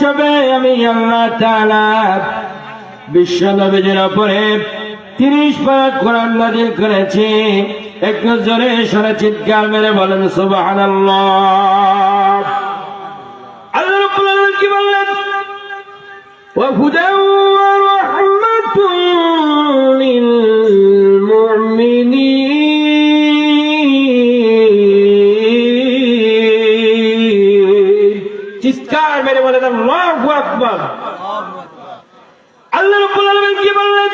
হিসাবে আমি আল্লাহ তাআলা বিশ্ব নবীর উপরে 30 পারা কোরআন নাযিল করেছি। একটু জোরে সরে চিৎকার মেরে বলেন সুবহানাল্লাহ। আল্লাহ রাব্বুল আলামিন কি বললেন? ওয়া হুদাও ওয়া রাহমাতুল লিল মুমিনিন। চিৎকার মেরে বলেন আল্লাহু আকবার। আল্লাহ রাব্বুল আলামিন কি বললেন?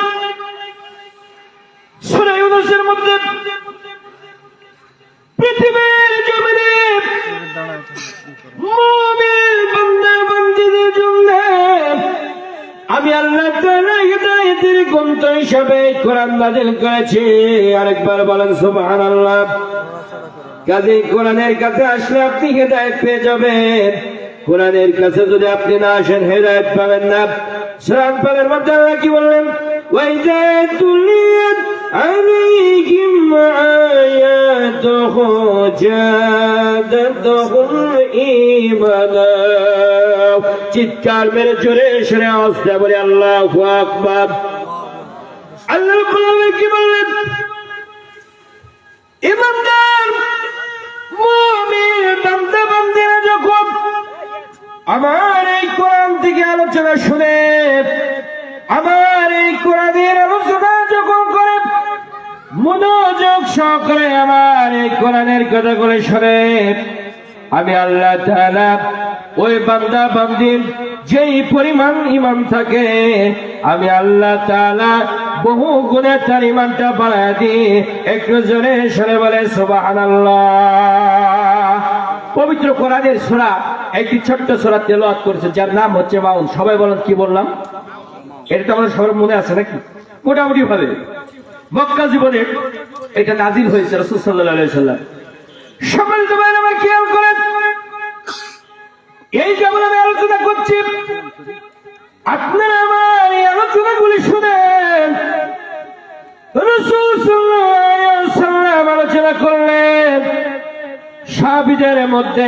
সূরা ইউনূসের মধ্যে পৃথিবীর জমিনে মুমিন বান্দা বান্দীদের জন্য আমি আল্লাহ তাআলা হিদায়াতের গ্রন্থ হিসেবে কোরআন নাযিল করেছি। আরেকবার বলেন সুবহানাল্লাহ। কাজেই কোরআনের কাছে আসলে আপনি হিদায়াত পেয়ে যাবেন। কোরআনের কাছে যদি আপনি না আসেন হিদায়াত পাবেন না। সূরা আনফালের মধ্যে আল্লাহ কি বললেন? ওয়াইযা তুলিয়াত আলাইহিম আয়াতুহু জাদাতুহুম ঈমানা। চিৎকার মেরে জোরে সরে আওয়াজ দিয়ে বলি আল্লাহু আকবার। আল্লাহ রাব্বুল আলামিন কি বললেন? ঈমানদার মুমিন বান্দা বান্দীরা যখন আমার এই কোরআন থেকে আলোচনা শুনে, আমার এই কোরআনের আলোচনা যখন করে মনোযোগ সহকারে আমার এই কোরআনের কথাগুলো শুনে, আমি আল্লাহ তাআলা ওই বান্দা বান্দির যেই পরিমাণ ঈমান থাকে আমি আল্লাহ তাআলা বহু গুণে তার ঈমানটা বাড়ায় দিই। একটু জোরে সরে বলে সুবহানাল্লাহ। পবিত্র কোরআনের সূরা একটি ছোট্ট সূরা তেলাওয়াত করেছে যার নাম হচ্ছে মাউন। সবাই বলেন কি বললাম? এটা তো আমাদের সবার মনে আছে নাকি? মোটামুটি ভাবে মক্কা জীবনে এটা নাজিল হয়েছে রাসূল সাল্লাল্লাহু আলাইহি ওয়াসাল্লাম। সম্মানিত ভাই আমার খেয়াল করেন, এই যেমন আমি আলোচনা করছি আপনারা আমার এই আলোচনাগুলি শুনেন। রাসূল সাল্লাল্লাহু আলাইহি ওয়াসাল্লাম আলোচনা করলেন সাহাবীদের মধ্যে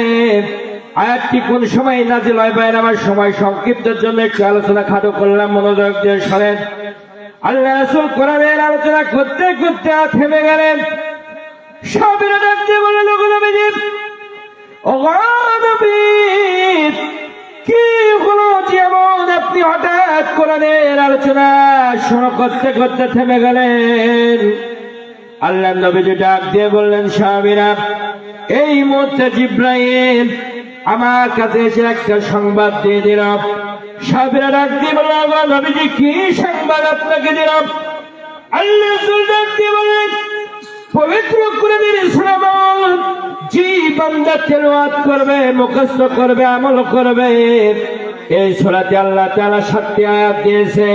আয়াতটি কোন সময় নাজিল হয় ভাই আমার সময় সংক্ষিপ্তের জন্য একটু আলোচনা খাটো করলাম, মনোযোগ দিয়ে শোনেন। আল্লাহ রাসূল কোরআনের আলোচনা করতে করতে থেমে গেলেন। সাহাবীরা ডাক দিয়ে বললেন, ওগো নবীজি, ওগো নবী, কি হলো যেমন আপনি হঠাৎ কোরআনের আলোচনা শুরু করতে করতে থেমে গেলেন? আল্লাহ নবীজি ডাক দিয়ে বললেন, সাহাবীরা, এই মুহূর্তে জিবরাইল আমার কাছে এসে একটা সংবাদ দিয়ে দিল। সাহাবীরা ডাক দিয়ে বলল, ওগো নবীজি, কি সংবাদ আপনাকে দিলাম? আল্লাহ রাসূল ডাক দিয়ে বললেন, পবিত্র কোরআনের সূরা মাউন যে বান্দা তেলাওয়াত করবে, মুখস্থ করবে, আমল করবে, এই সূরাতে আল্লাহ তাআলা 7টি আয়াত দিয়েছে।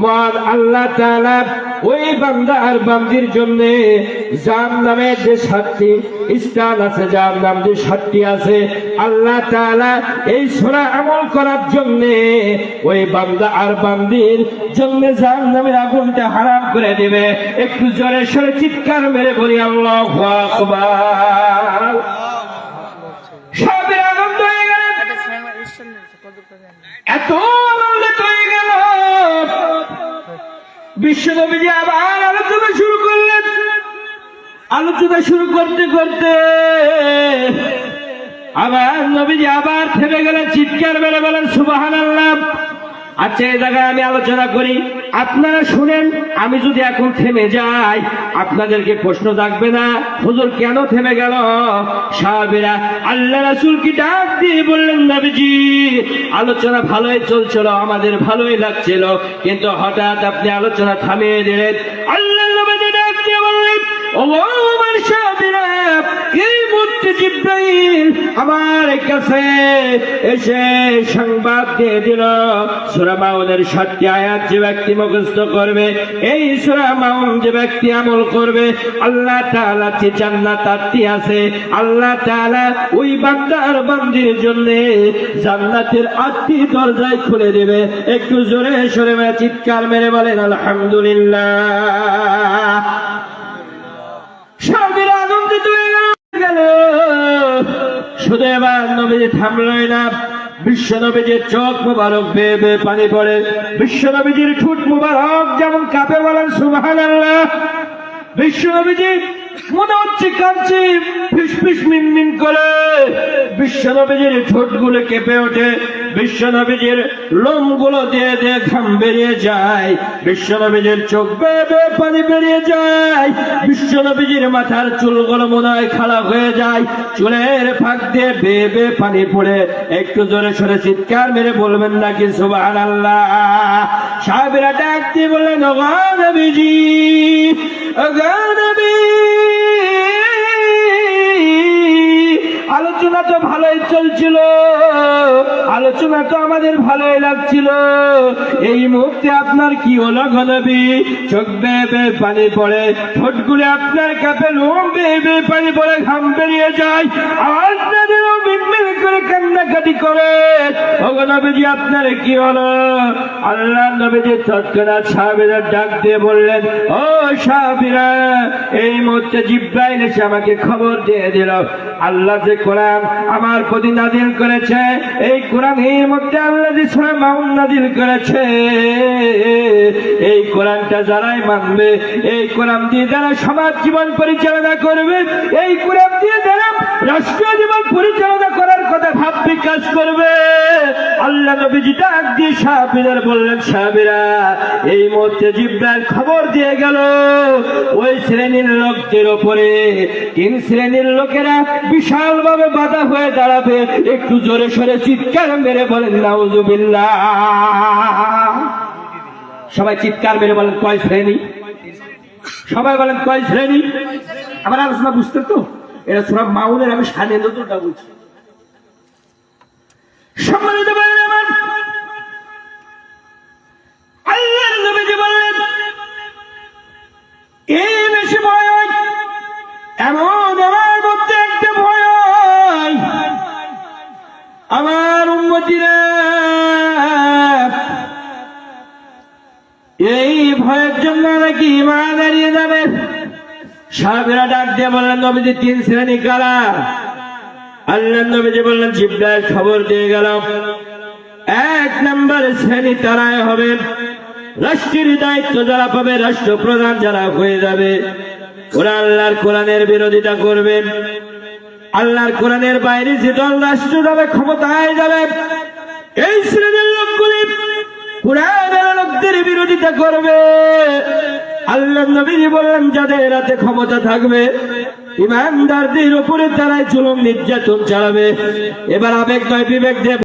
মহান আল্লাহ তাআলা ওই বান্দা আর বান্দির জন্য জাহান্নামের যে 7টি স্থান আছে, জাহান্নাম যে 7টি আছে, আল্লাহ তাআলা এই সূরা আমল করার জন্য ওই বান্দা আর বান্দির জন্য জাহান্নামের আগুনটা হারাম করে দিবে। একটু জোরে সরে চিৎকার মেরে বলি আল্লাহু আকবার। সবের আনন্দ হয়ে গেল, এত আনন্দিত হয়ে গেল, বিশ্বনবীজি আবার আলোচনা শুরু করলেন। আলোচনা শুরু করতে করতে আবার নবীজি আবার থেমে গেলেন। চিৎকার মেরে বলেন সুবহানাল্লাহ। আচ্ছা, এই জায়গায় আমি আলোচনা করি, আপনারা শুনেন। আমি যদি এখন থেমে যাই আপনাদেরকে প্রশ্ন জাগবে না, হুজুর কেন থেমে গেল? সাহাবীরা আল্লাহ রাসূলকে ডাক দিয়ে বললেন, নবীজি, আলোচনা ভালোই চলছিল, আমাদের ভালোই লাগছিল, কিন্তু হঠাৎ আপনি আলোচনা থামিয়ে দিলেন। আল্লাহ নবীজি ডাক দিয়ে বললেন, ওগো আমার সাহাবীরা, এই মুহূর্তে জিবরাইল আমার কাছে এসে সংবাদ দিয়ে দিল, সূরা মাউনের 7টি আয়াত যে ব্যক্তি মুখস্থ করবে, এই সূরা মাউন যে ব্যক্তি আমল করবে, আল্লাহ তাআলা যে জান্নাত 8টি আছে, আল্লাহ তাআলা ওই বান্দা আর বান্দির জন্য জান্নাতের 8টি দরজায় খুলে দেবে। একটু জোরে সরে চিৎকার মেরে বলেন আলহামদুলিল্লাহ। সাহাবীরা আনন্দিত হয়ে গেল। শুধু এবার নবীজি থামলই না, বিশ্বনবীজির চোখ মুবারক বেয়ে বেয়ে পানি পড়ে, বিশ্বনবীজির ঠোঁট মুবারক যেমন কাঁপে, বলেন সুবহানাল্লাহ। বিশ্বনবীজি মনে হচ্ছে কাঁদছে, ফিসফিস মিনমিন করে, বিশ্বনবীজির ঠোঁটগুলো কেঁপে ওঠে, বিশ্বনবীজির লোমগুলো দিয়ে দিয়ে ঘাম বেরিয়ে যায়, বিশ্বনবীজির চোখ বেয়ে বেয়ে পানি বেরিয়ে যায়, বিশ্বনবীজির মাথার চুলগুলো মনে হয় খারাপ হয়ে যায়, চুলের ফাঁক দিয়ে বেয়ে বেয়ে পানি পড়ে। একটু জোরে সরে চিৎকার মেরে বলবেন নাকি সুবহানাল্লাহ? সাহাবীরা ডাক দিয়ে বললেন, ওগো নবীজি, ওগো নবী, আলোচনা তো ভালোই চলছিল, আলোচনা তো আমাদের ভালোই লাগছিল, এই মুহূর্তে আপনার কি হলো গো নবী? চোখ বেয়ে বেয়ে পানি পড়ে, ঠোঁটগুলো আপনার কাঁপে, লোম বেয়ে বেয়ে পানি পড়ে, ঘাম বেরিয়ে যায়, আওয়াজ না দিলেও মিনমিন করে কান্নাকাটি করে, ওগো নবীজি আপনার কি হলো? আল্লাহর নবীজি তৎক্ষণাৎ সাহাবীদের ডাক দিয়ে বললেন, ও সাহাবীরা, এই মুহূর্তে জিবরাইল এসে আমাকে খবর দিয়ে দিল, আল্লাহ যে কোরআন আমার প্রতি নাজিল করেছে, এই কোরআনের মধ্যে আল্লাহ যে সূরা মাউন নাজিল করেছে, এই কোরআনটা যারাই মানবে, এই কোরআন দিয়ে যারা সমাজ জীবন পরিচালনা করবে, এই কোরআন দিয়ে যারা রাষ্ট্রীয় জীবন পরিচালনা করার কথা ভাববে, কাজ করবে, আল্লাহ নবীজি ডাক দিয়ে সাহাবীদের বললেন, সাহাবীরা, এই মুহূর্তে জিবরাইল খবর দিয়ে গেল, ওই শ্রেণীর লোকদের উপরে 3 শ্রেণীর লোকেরা বিশাল ভাবে বাধা হয়ে দাঁড়াবে। একটু জোরে সরে চিৎকার মেরে বলেন নাউজুবিল্লাহ। সবাই চিৎকার মেরে বলেন কয় শ্রেণী? সবাই বলেন কয় শ্রেণী? আমার আলোচনা বুঝতে তো, এটা সূরা মাউনের আমি সানেদটা বুঝছি। সম্মানিত ভাইরা আমার, আল্লাহর নবীজি বললেন, এই বেশি ভয় এমন আমার মধ্যে একটা ভয়, আমার উম্মতিরা এই ভয়ের জন্য নাকি ঈমান হারিয়ে যাবে। সাহাবীরা ডাক দিয়ে বললেন, নবীজি 3 শ্রেণী কারা? আল্লাহর নবীজি বললেন, জিবরাইল খবর দিয়ে গেল, 1 নম্বর শ্রেণী তারাই হবে রাষ্ট্রের দায়িত্ব যারা পাবে, রাষ্ট্রপ্রধান যারা হয়ে যাবে, ওরা আল্লাহর কোরআনের বিরোধিতা করবে, আল্লাহর কোরআনের বাইরে যে দল রাষ্ট্র যাবে, ক্ষমতায় যাবে, এই শ্রেণীর লোকগুলি কোরআনের লোকদের বিরোধিতা করবে। আল্লাহর নবী বললেন, যাদের হাতে ক্ষমতা থাকবে, ঈমানদারদের উপরে তারাই জুলুম নির্যাতন চালাবে। এবার আবেগ নয় বিবেক দিয়ে